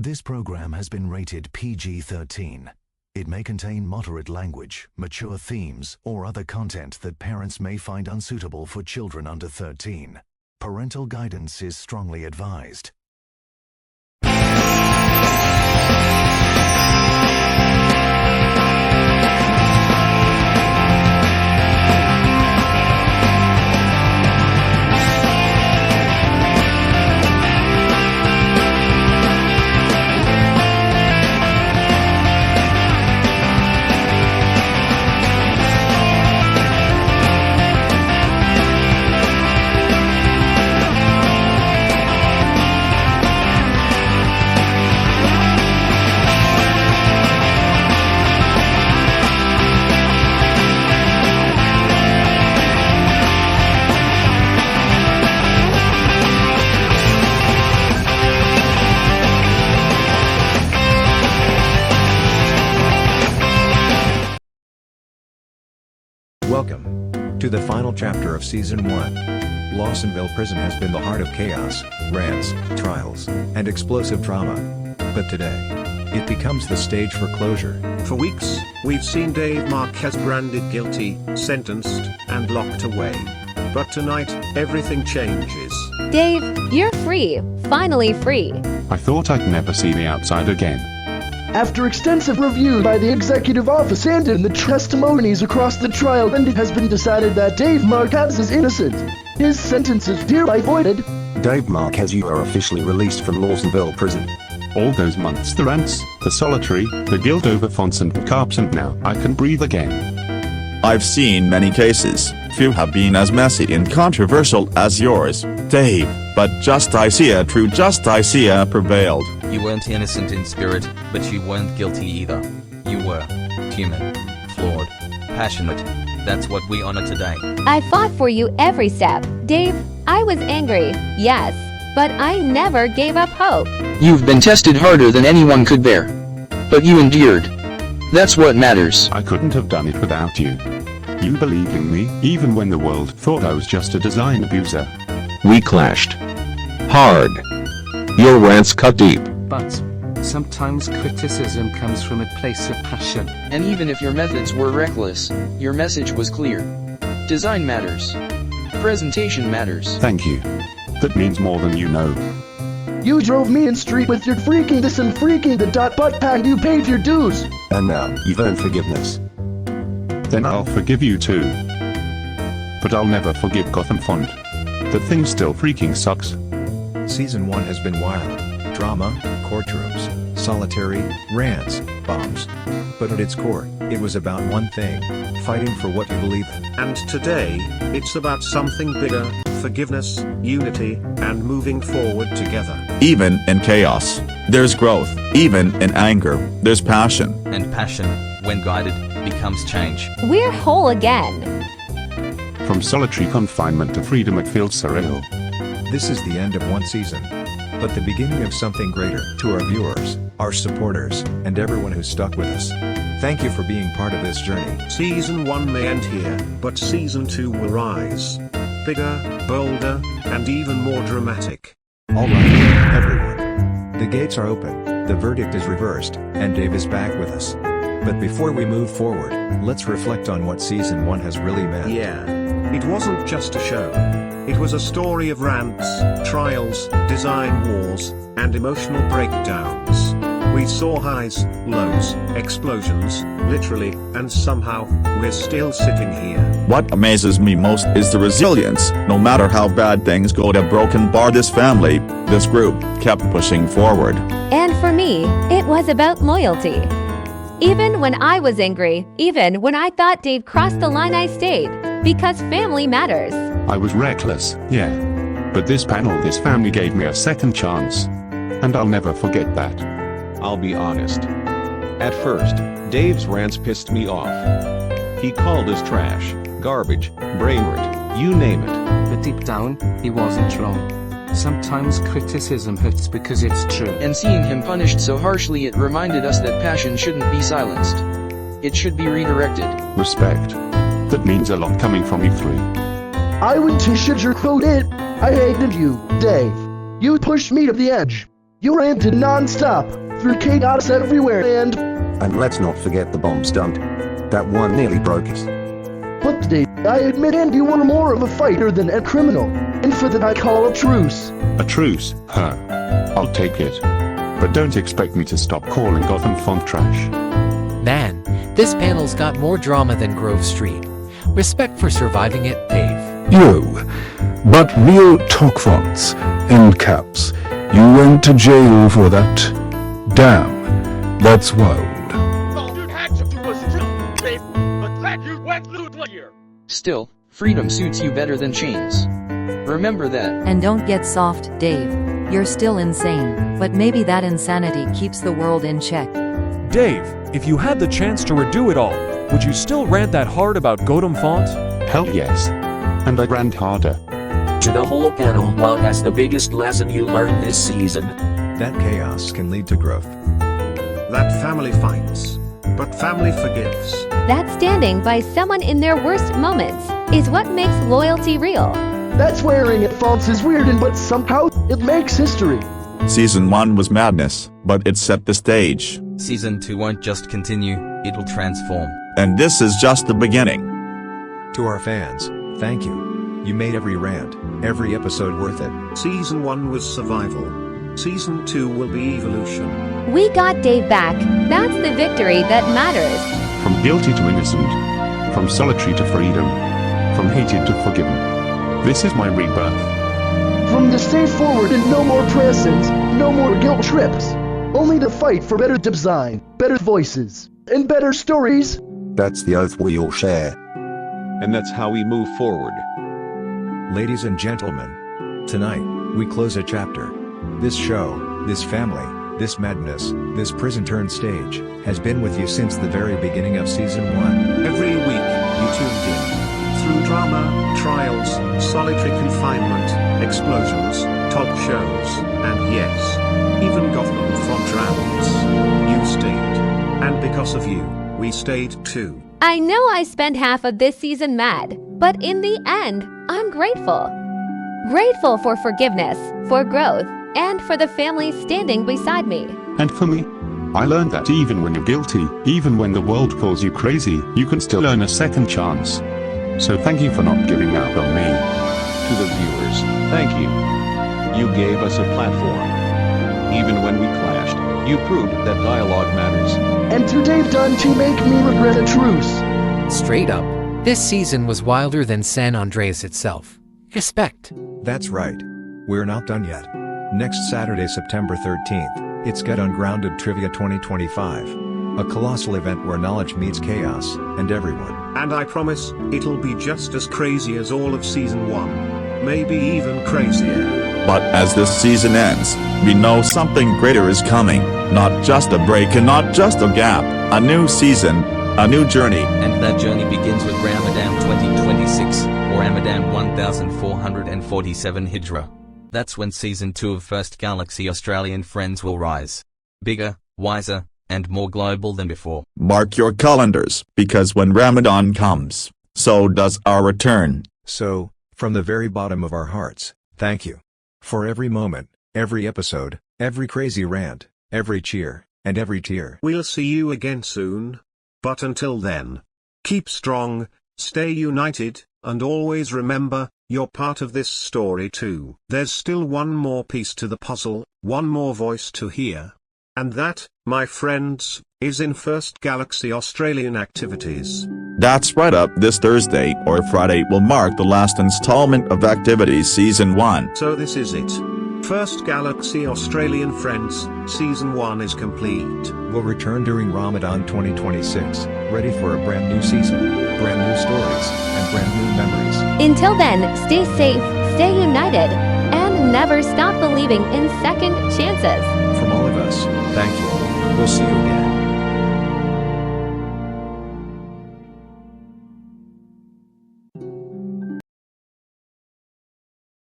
This program has been rated PG-13. It may contain moderate language, mature themes, or other content that parents may find unsuitable for children under 13. Parental guidance is strongly advised. Welcome to the final chapter of Season 1. Lawsonville Prison has been the heart of chaos, rants, trials, and explosive drama. But today, it becomes the stage for closure. For weeks, we've seen Dave Marquez branded guilty, sentenced, and locked away. But tonight, everything changes. Dave, you're free. Finally free. I thought I'd never see the outside again. After extensive review by the executive office and in the testimonies across the trial, and it has been decided that Dave Marquez is innocent. His sentence is hereby voided. Dave Marquez, you are officially released from Lawsonville Prison. All those months, the rants, the solitary, the guilt over fonts and carps, and now I can breathe again. I've seen many cases. Few have been as messy and controversial as yours, Dave, but true justicia prevailed. You weren't innocent in spirit, but you weren't guilty either. You were human, flawed, passionate. That's what we honor today. I fought for you every step. Dave, I was angry, yes, but I never gave up hope. You've been tested harder than anyone could bear. But you endured. That's what matters. I couldn't have done it without you. You believed in me, even when the world thought I was just a design abuser. We clashed hard. Your rants cut deep. But sometimes criticism comes from a place of passion. And even if your methods were reckless, your message was clear. Design matters. Presentation matters. Thank you. That means more than you know. You drove me in street with your freaking this and freaking the but and you paid your dues. And now, you've earned forgiveness. Then I'll forgive you too. But I'll never forgive Gotham Font. That thing still freaking sucks. Season 1 has been wild. Drama, courtrooms, solitary, rants, bombs. But at its core, it was about one thing: fighting for what you believe in. And today, it's about something bigger: forgiveness, unity, and moving forward together. Even in chaos, there's growth. Even in anger, there's passion. And passion, when guided, becomes change. We're whole again. From solitary confinement to freedom at Field Surreal. This is the end of one season, but the beginning of something greater. To our viewers, our supporters, and everyone who stuck with us, thank you for being part of this journey. Season 1 may end here, but Season 2 will rise. Bigger, bolder, and even more dramatic. Alright, everyone. The gates are open, the verdict is reversed, and Dave is back with us. But before we move forward, let's reflect on what Season 1 has really meant. Yeah. It wasn't just a show. It was a story of rants, trials, design wars, and emotional breakdowns. We saw highs, lows, explosions, literally, and somehow, we're still sitting here. What amazes me most is the resilience. No matter how bad things go to broken bar, this family, this group, kept pushing forward. And for me, it was about loyalty. Even when I was angry, even when I thought Dave crossed the line, I stayed. Because family matters. I was reckless, yeah. But this family gave me a second chance. And I'll never forget that. I'll be honest. At first, Dave's rants pissed me off. He called us trash, garbage, brain rot, you name it. But deep down, he wasn't wrong. Sometimes criticism hurts because it's true. And seeing him punished so harshly, it reminded us that passion shouldn't be silenced. It should be redirected. Respect. That means a lot coming from you three. I would to sugarcoat it. I hated you, Dave. You pushed me to the edge. You ranted non-stop, through chaos everywhere, And let's not forget the bomb stunt. That one nearly broke us. But Dave, I admit you were more of a fighter than a criminal, and for that I call a truce. A truce? Huh. I'll take it. But don't expect me to stop calling Gotham font trash. Man, this panel's got more drama than Grove Street. Respect for surviving it, Dave. Yo, but real talk fonts, in caps. You went to jail for that. Damn, that's wild. Still, freedom suits you better than chains. Remember that. And don't get soft, Dave. You're still insane, but maybe that insanity keeps the world in check. Dave, if you had the chance to redo it all, would you still rant that hard about Gotham font? Hell yes. And I'd rant harder. To the whole panel, what has the biggest lesson you learned this season? That chaos can lead to growth. That family fights, but family forgives. That standing by someone in their worst moments is what makes loyalty real. That swearing at faults is weird, but somehow it makes history. Season 1 was madness, but it set the stage. Season 2 won't just continue, it'll transform. And this is just the beginning. To our fans, thank you. You made every rant, every episode worth it. Season 1 was survival. Season 2 will be evolution. We got Dave back. That's the victory that matters. From guilty to innocent. From solitary to freedom. From hated to forgiven. This is my rebirth. From the stay forward and no more presents, no more guilt trips. Only to fight for better design, better voices, and better stories. That's the oath we all share. And that's how we move forward. Ladies and gentlemen, tonight, we close a chapter. This show, this family, this madness, this prison-turned stage, has been with you since the very beginning of Season 1. Every week, you tuned in. Through drama, trials, solitary confinement, explosions, talk shows, and yes, even Gotham font rounds. You stayed. And because of you, we stayed too. I know I spent half of this season mad, but in the end, I'm grateful. Grateful for forgiveness, for growth, and for the family standing beside me. And for me, I learned that even when you're guilty, even when the world calls you crazy, you can still earn a second chance. So thank you for not giving up on me. To the viewers, thank you. You gave us a platform. Even when we clashed, you proved that dialogue matters. And to Dave done to make me regret a truce. Straight up, this season was wilder than San Andreas itself. Respect. That's right. We're not done yet. Next Saturday, September 13th, it's Get Ungrounded Trivia 2025. A colossal event where knowledge meets chaos, and everyone. And I promise, it'll be just as crazy as all of Season 1. Maybe even crazier. But as this season ends, we know something greater is coming. Not just a break and not just a gap. A new season, a new journey. And that journey begins with Ramadan 2026, or Ramadan 1447 Hijra. That's when Season 2 of First Galaxy Australian Friends will rise. Bigger, wiser, and more global than before. Mark your calendars, because when Ramadan comes, so does our return. So, from the very bottom of our hearts, thank you. For every moment, every episode, every crazy rant, every cheer, and every tear. We'll see you again soon. But until then, keep strong, stay united, and always remember, you're part of this story too. There's still one more piece to the puzzle, one more voice to hear. And that, my friends, is in First Galaxy Australian activities. That's right, up this Thursday or Friday will mark the last installment of Activities Season 1. So this is it. First Galaxy Australian Friends, Season 1 is complete. We'll return during Ramadan 2026, ready for a brand new season, brand new stories, and brand new memories. Until then, stay safe, stay united, and never stop believing in second chances. From all of us, thank you. We'll see you again.